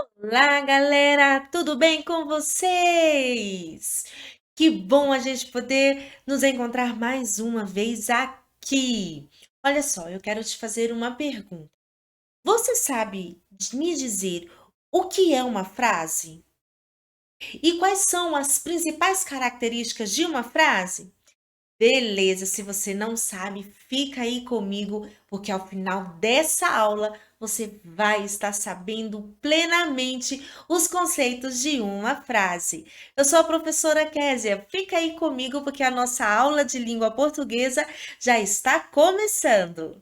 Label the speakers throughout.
Speaker 1: Olá, galera, tudo bem com vocês? Que bom a gente poder nos encontrar mais uma vez aqui. Olha só, eu quero te fazer uma pergunta. Você sabe me dizer o que é uma frase? E quais são as principais características de uma frase? Beleza, se você não sabe, fica aí comigo, porque ao final dessa aula você vai estar sabendo plenamente os conceitos de uma frase. Eu sou a professora Késia, fica aí comigo porque a nossa aula de língua portuguesa já está começando.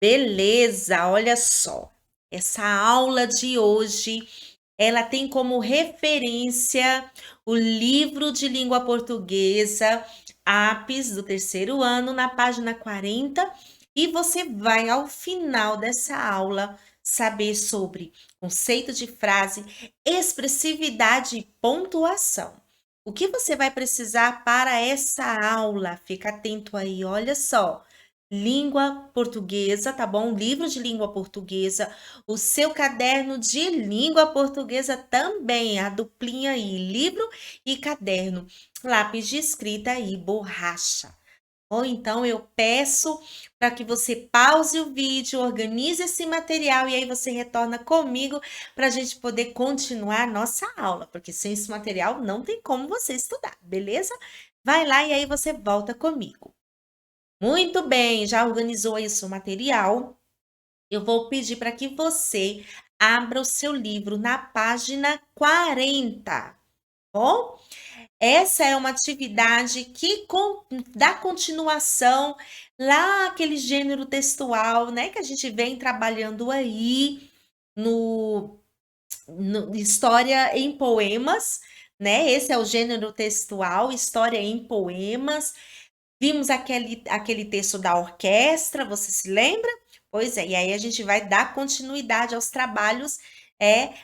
Speaker 1: Beleza, olha só. Essa aula de hoje, ela tem como referência o livro de língua portuguesa, APES, do terceiro ano, na página 40, e você vai, ao final dessa aula, saber sobre conceito de frase, expressividade e pontuação. O que você vai precisar para essa aula? Fica atento aí, olha só. Língua portuguesa, tá bom? Livro de língua portuguesa, o seu caderno de língua portuguesa também, a duplinha aí, livro e caderno, lápis de escrita e borracha. Ou então eu peço para que você pause o vídeo, organize esse material e aí você retorna comigo para a gente poder continuar a nossa aula, porque sem esse material não tem como você estudar, beleza? Vai lá e aí você volta comigo. Muito bem, já organizou aí o seu material? Eu vou pedir para que você abra o seu livro na página 40, bom? Essa é uma atividade que dá continuação lá aquele gênero textual, né, que a gente vem trabalhando aí no História em Poemas, né? Esse é o gênero textual, História em Poemas. Vimos aquele texto da orquestra, você se lembra? Pois é, e aí a gente vai dar continuidade aos trabalhos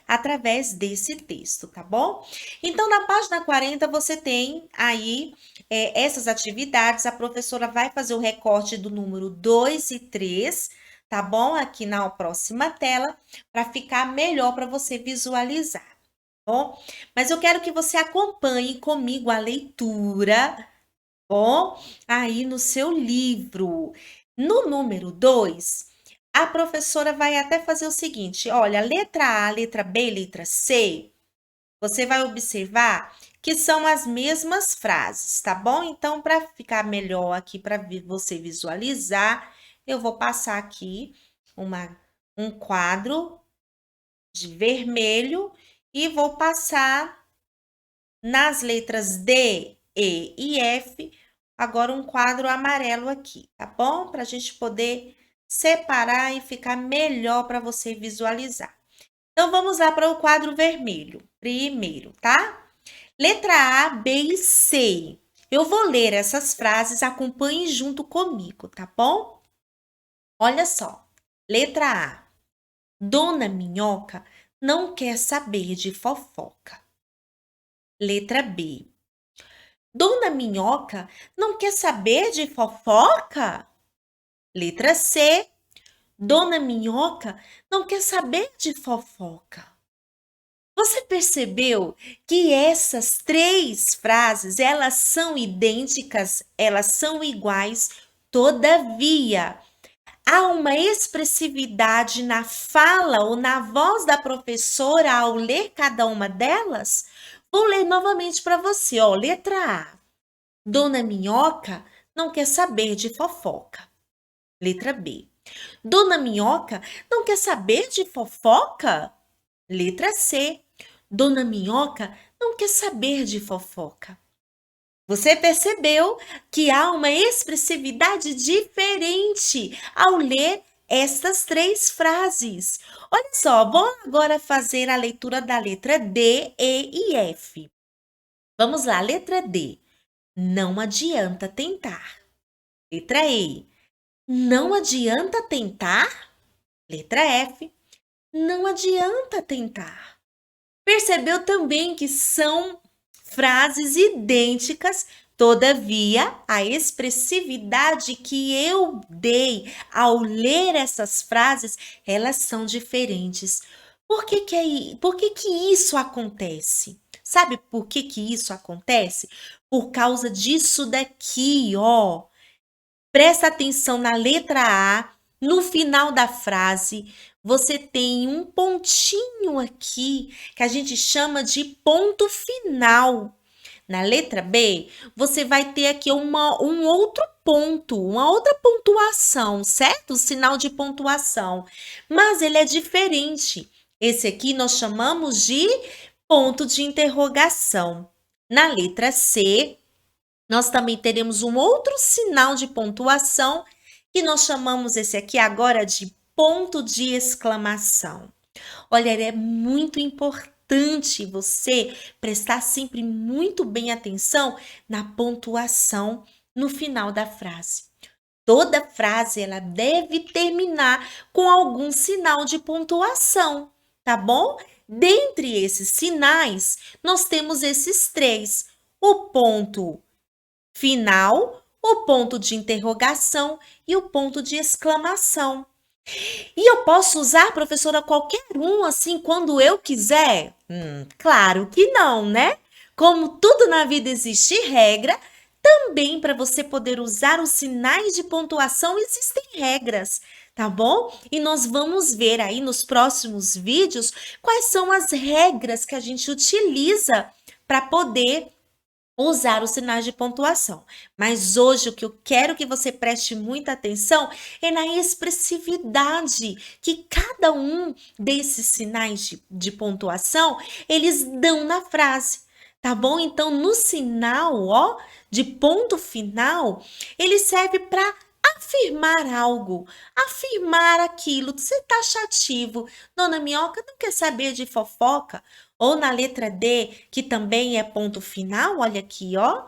Speaker 1: através desse texto, tá bom? Então, na página 40, você tem aí essas atividades. A professora vai fazer o recorte do número 2 e 3, tá bom? Aqui na próxima tela, para ficar melhor para você visualizar, tá bom? Mas eu quero que você acompanhe comigo a leitura, bom, aí no seu livro. No número 2, a professora vai até fazer o seguinte: olha, letra A, letra B, letra C, você vai observar que são as mesmas frases, tá bom? Então, para ficar melhor aqui, para você visualizar, eu vou passar aqui um quadro de vermelho e vou passar nas letras D, E e F, agora um quadro amarelo aqui, tá bom? Para a gente poder separar e ficar melhor para você visualizar. Então, vamos lá para o quadro vermelho, primeiro, tá? Letra A, B e C. Eu vou ler essas frases, acompanhe junto comigo, tá bom? Olha só. Letra A. Dona Minhoca não quer saber de fofoca. Letra B. Dona Minhoca não quer saber de fofoca? Letra C. Dona Minhoca não quer saber de fofoca. Você percebeu que essas três frases, elas são idênticas, elas são iguais, todavia, há uma expressividade na fala ou na voz da professora ao ler cada uma delas? Vou ler novamente para você, ó, letra A. Dona Minhoca não quer saber de fofoca. Letra B. Dona Minhoca não quer saber de fofoca? Letra C. Dona Minhoca não quer saber de fofoca. Você percebeu que há uma expressividade diferente ao ler estas três frases. Olha só, vou agora fazer a leitura da letra D, E e F. Vamos lá, letra D. Não adianta tentar. Letra E. Não adianta tentar? Letra F. Não adianta tentar. Percebeu também que são frases idênticas, Todavia, a expressividade que eu dei ao ler essas frases, elas são diferentes. Por que que isso acontece? Sabe por que que isso acontece? Por causa disso daqui, ó. Presta atenção na letra A, no final da frase, você tem um pontinho aqui que a gente chama de ponto final. Na letra B, você vai ter aqui um outro ponto, uma outra pontuação, certo? O sinal de pontuação. Mas ele é diferente. Esse aqui nós chamamos de ponto de interrogação. Na letra C, nós também teremos um outro sinal de pontuação que nós chamamos esse aqui agora de ponto de exclamação. Olha, é muito importante você prestar sempre muito bem atenção na pontuação no final da frase. Toda frase ela deve terminar com algum sinal de pontuação, tá bom? Dentre esses sinais, nós temos esses três: o ponto final, o ponto de interrogação e o ponto de exclamação. E eu posso usar, professora, qualquer um assim quando eu quiser? Claro que não, né? Como tudo na vida existe regra, também para você poder usar os sinais de pontuação existem regras, tá bom? E nós vamos ver aí nos próximos vídeos quais são as regras que a gente utiliza para poder usar os sinais de pontuação. Mas hoje o que eu quero que você preste muita atenção é na expressividade que cada um desses sinais de pontuação eles dão na frase. Tá bom? Então, no sinal, ó, de ponto final, ele serve para afirmar algo, afirmar aquilo. Você tá chativo. Dona Minhoca não quer saber de fofoca? Ou na letra D, que também é ponto final, olha aqui, ó.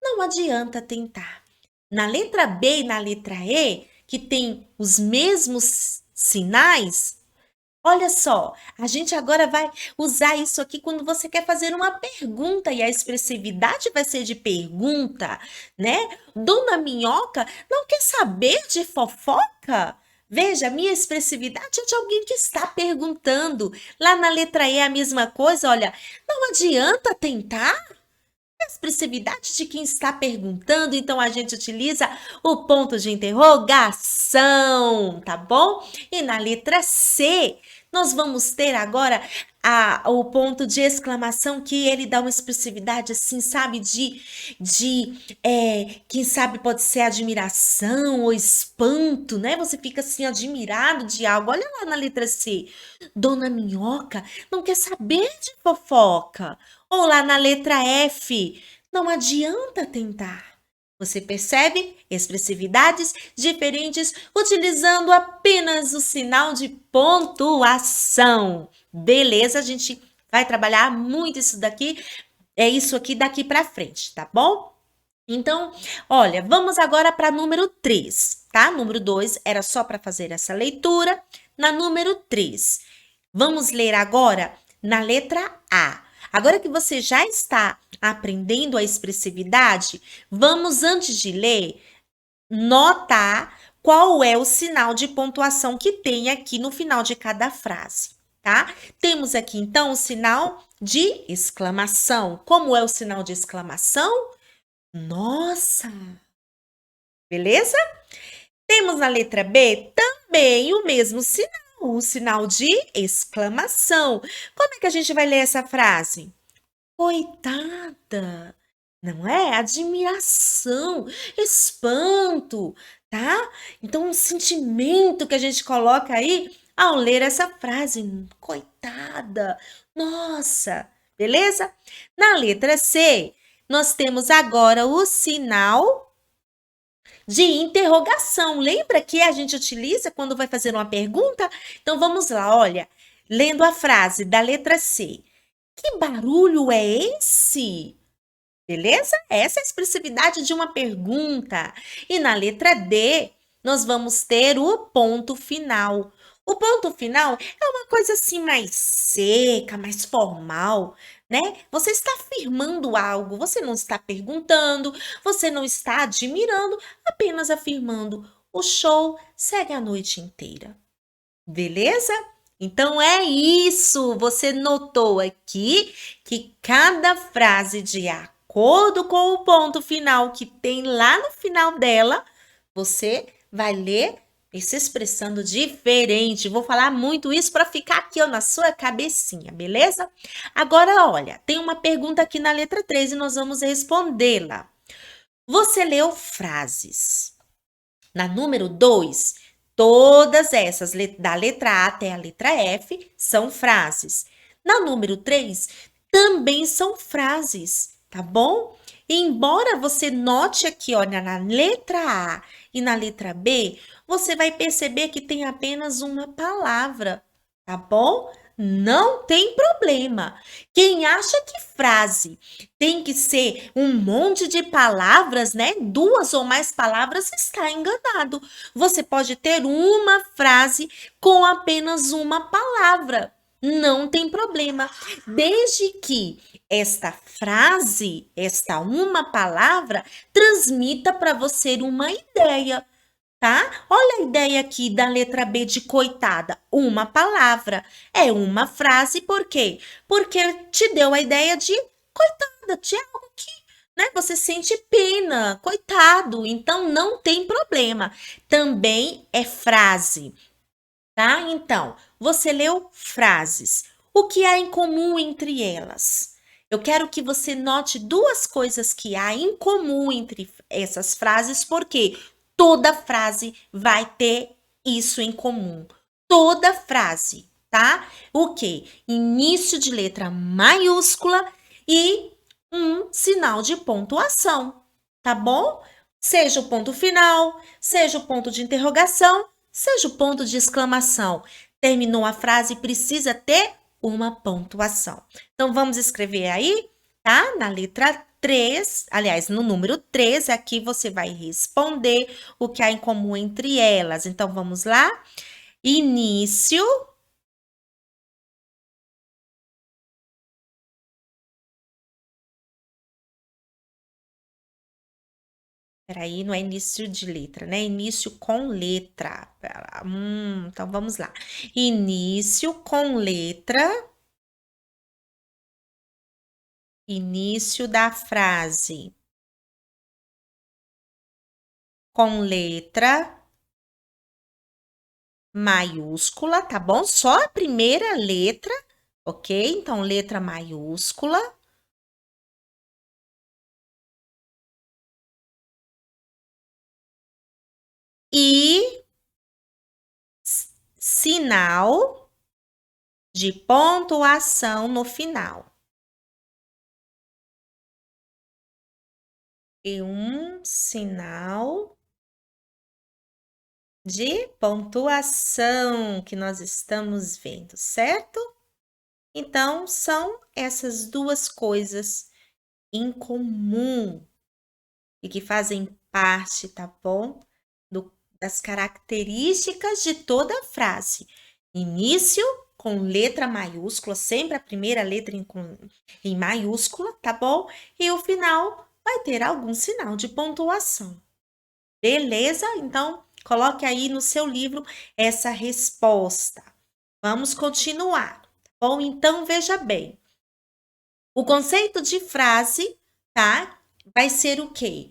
Speaker 1: Não adianta tentar. Na letra B e na letra E, que tem os mesmos sinais, olha só, a gente agora vai usar isso aqui quando você quer fazer uma pergunta e a expressividade vai ser de pergunta, né? Dona Minhoca não quer saber de fofoca? Veja, a minha expressividade é de alguém que está perguntando. Lá na letra E é a mesma coisa, olha, não adianta tentar. A expressividade de quem está perguntando, então a gente utiliza o ponto de interrogação, tá bom? E na letra C, nós vamos ter agora o ponto de exclamação, que ele dá uma expressividade assim, sabe, quem sabe pode ser admiração ou espanto, né? Você fica assim admirado de algo. Olha lá na letra C, Dona Minhoca não quer saber de fofoca. Ou lá na letra F, não adianta tentar. Você percebe expressividades diferentes utilizando apenas o sinal de pontuação. Beleza? A gente vai trabalhar muito isso daqui, isso aqui daqui para frente, tá bom? Então, olha, vamos agora para número 3, tá? Número 2 era só para fazer essa leitura. Na número 3, vamos ler agora na letra A. Agora que você já está aprendendo a expressividade, vamos, antes de ler, notar qual é o sinal de pontuação que tem aqui no final de cada frase, tá? Temos aqui, então, o sinal de exclamação. Como é o sinal de exclamação? Nossa! Beleza? Temos na letra B também o mesmo sinal, o sinal de exclamação. Como é que a gente vai ler essa frase? Coitada, não é? Admiração, espanto, tá? Então, um sentimento que a gente coloca aí ao ler essa frase, coitada, nossa, beleza? Na letra C, nós temos agora o sinal de interrogação. Lembra que a gente utiliza quando vai fazer uma pergunta? Então vamos lá, olha, lendo a frase da letra C. Que barulho é esse? Beleza? Essa é a expressividade de uma pergunta. E na letra D, nós vamos ter o ponto final. O ponto final é uma coisa assim mais seca, mais formal, né? Você está afirmando algo, você não está perguntando, você não está admirando, apenas afirmando. O show segue a noite inteira. Beleza? Então é isso. Você notou aqui que cada frase, de acordo com o ponto final que tem lá no final dela, você vai ler e se expressando diferente. Vou falar muito isso para ficar aqui ó, na sua cabecinha, beleza? Agora, olha, tem uma pergunta aqui na letra 3 e nós vamos respondê-la. Você leu frases. Na número 2, todas essas, da letra A até a letra F, são frases. Na número 3, também são frases, tá bom? Embora você note aqui, olha, na letra A e na letra B, você vai perceber que tem apenas uma palavra, tá bom? Não tem problema. Quem acha que frase tem que ser um monte de palavras, né? 2 ou mais palavras, está enganado. Você pode ter uma frase com apenas uma palavra. Não tem problema. Desde que esta frase, esta uma palavra, transmita para você uma ideia, tá? Olha a ideia aqui da letra B de coitada. Uma palavra. É uma frase, por quê? Porque te deu a ideia de coitada, de algo que, né, você sente pena, coitado. Então, não tem problema. Também é frase, tá? Então, você leu frases. O que há em comum entre elas? Eu quero que você note 2 coisas que há em comum entre essas frases, porque toda frase vai ter isso em comum. Toda frase, tá? O quê? Início de letra maiúscula e um sinal de pontuação, tá bom? Seja o ponto final, seja o ponto de interrogação, seja o ponto de exclamação. Terminou a frase, precisa ter uma pontuação. Então, vamos escrever aí, tá? Na letra 3, aliás, no número 3, aqui você vai responder o que há em comum entre elas. Então, vamos lá? Início. Peraí, não é início de letra, né? Início com letra. Então, vamos lá. Início com letra. Início da frase. Com letra maiúscula, tá bom? Só a primeira letra, ok? Então, letra maiúscula. E sinal de pontuação no final. E um sinal de pontuação que nós estamos vendo, certo? Então, são essas 2 coisas em comum e que fazem parte, tá bom? Das características de toda a frase. Início com letra maiúscula, sempre a primeira letra em maiúscula, tá bom? E o final vai ter algum sinal de pontuação. Beleza? Então, coloque aí no seu livro essa resposta. Vamos continuar, tá bom? Então, veja bem. O conceito de frase, tá? Vai ser o quê?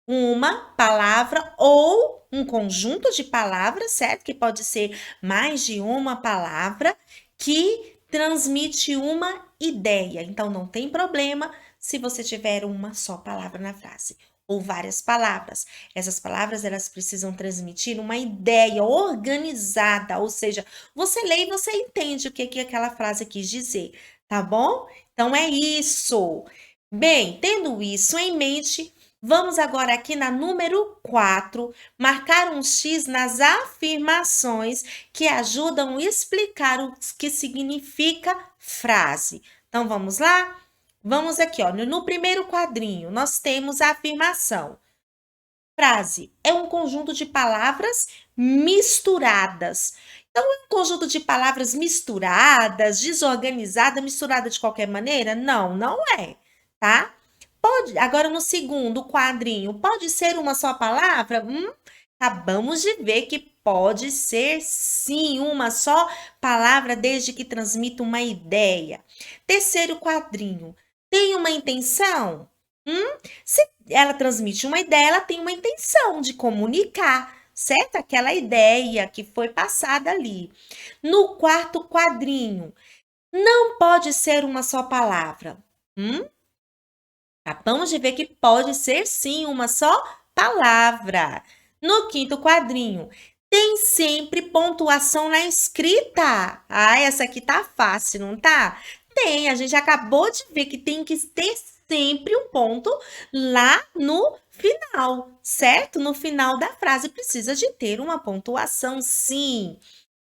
Speaker 1: Uma palavra ou um conjunto de palavras, certo? Que pode ser mais de uma palavra que transmite uma ideia. Então, não tem problema se você tiver uma só palavra na frase ou várias palavras. Essas palavras, elas precisam transmitir uma ideia organizada, ou seja, você lê e você entende o que aquela frase quis dizer, tá bom? Então, é isso. Bem, tendo isso em mente, vamos agora aqui na número 4, marcar um X nas afirmações que ajudam a explicar o que significa frase. Então, vamos lá? Vamos aqui, ó. No primeiro quadrinho, nós temos a afirmação. Frase é um conjunto de palavras misturadas Um conjunto de palavras misturadas, desorganizada, misturada de qualquer maneira? Não, não é, tá? Pode, agora no segundo quadrinho, pode ser uma só palavra? Acabamos de ver que pode ser sim uma só palavra, desde que transmita uma ideia. Terceiro quadrinho, tem uma intenção? Se ela transmite uma ideia, ela tem uma intenção de comunicar, certo? Aquela ideia que foi passada ali. No quarto quadrinho, não pode ser uma só palavra. Acabamos de ver que pode ser sim uma só palavra. No quinto quadrinho, tem sempre pontuação na escrita. Ah, essa aqui tá fácil, não tá? Tem, a gente acabou de ver que tem que ter sempre um ponto lá no final, certo? No final da frase precisa de ter uma pontuação, sim.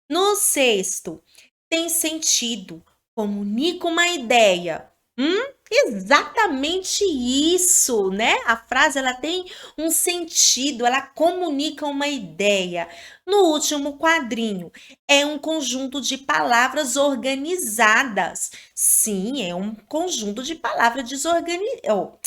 Speaker 1: No sexto, tem sentido, comunica uma ideia. Exatamente isso, né? A frase ela tem um sentido, ela comunica uma ideia. No último quadrinho, é um conjunto de palavras organizadas. Sim, é um conjunto de palavras desorganizadas.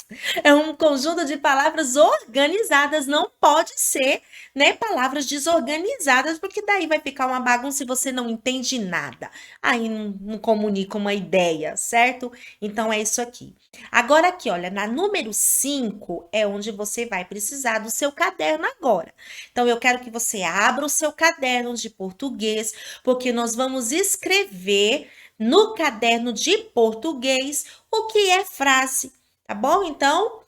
Speaker 1: É um conjunto de palavras organizadas, não pode ser, né, palavras desorganizadas, porque daí vai ficar uma bagunça e você não entende nada. Aí não comunica uma ideia, certo? Então é isso aqui. Agora aqui, olha, na número 5 é onde você vai precisar do seu caderno agora. Então eu quero que você abra o seu caderno de português, porque nós vamos escrever no caderno de português o que é frase, tá bom? Então,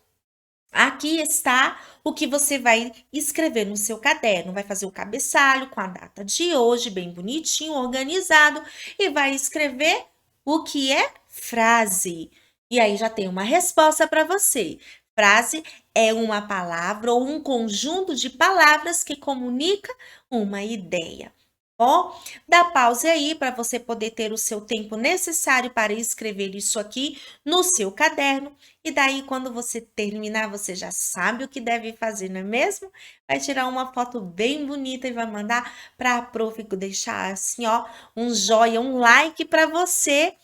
Speaker 1: aqui está o que você vai escrever no seu caderno. Vai fazer o cabeçalho com a data de hoje, bem bonitinho, organizado, e vai escrever o que é frase. E aí já tem uma resposta para você. Frase é uma palavra ou um conjunto de palavras que comunica uma ideia. Ó, dá pause aí para você poder ter o seu tempo necessário para escrever isso aqui no seu caderno. E daí, quando você terminar, você já sabe o que deve fazer, não é mesmo? Vai tirar uma foto bem bonita e vai mandar para a prof deixar assim, ó, um joia, um like para você,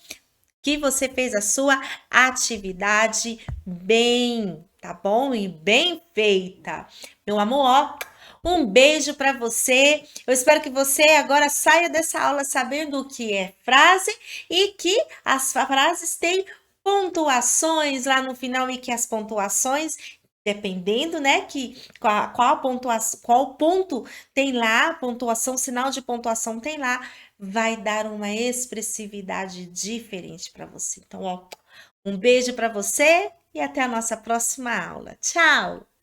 Speaker 1: que você fez a sua atividade bem, tá bom? E bem feita. Meu amor, ó, um beijo para você. Eu espero que você agora saia dessa aula sabendo o que é frase e que as frases têm pontuações lá no final e que as pontuações, dependendo, né, que qual pontuação, qual ponto tem lá, pontuação, sinal de pontuação tem lá, vai dar uma expressividade diferente para você. Então, ó, um beijo para você e até a nossa próxima aula. Tchau!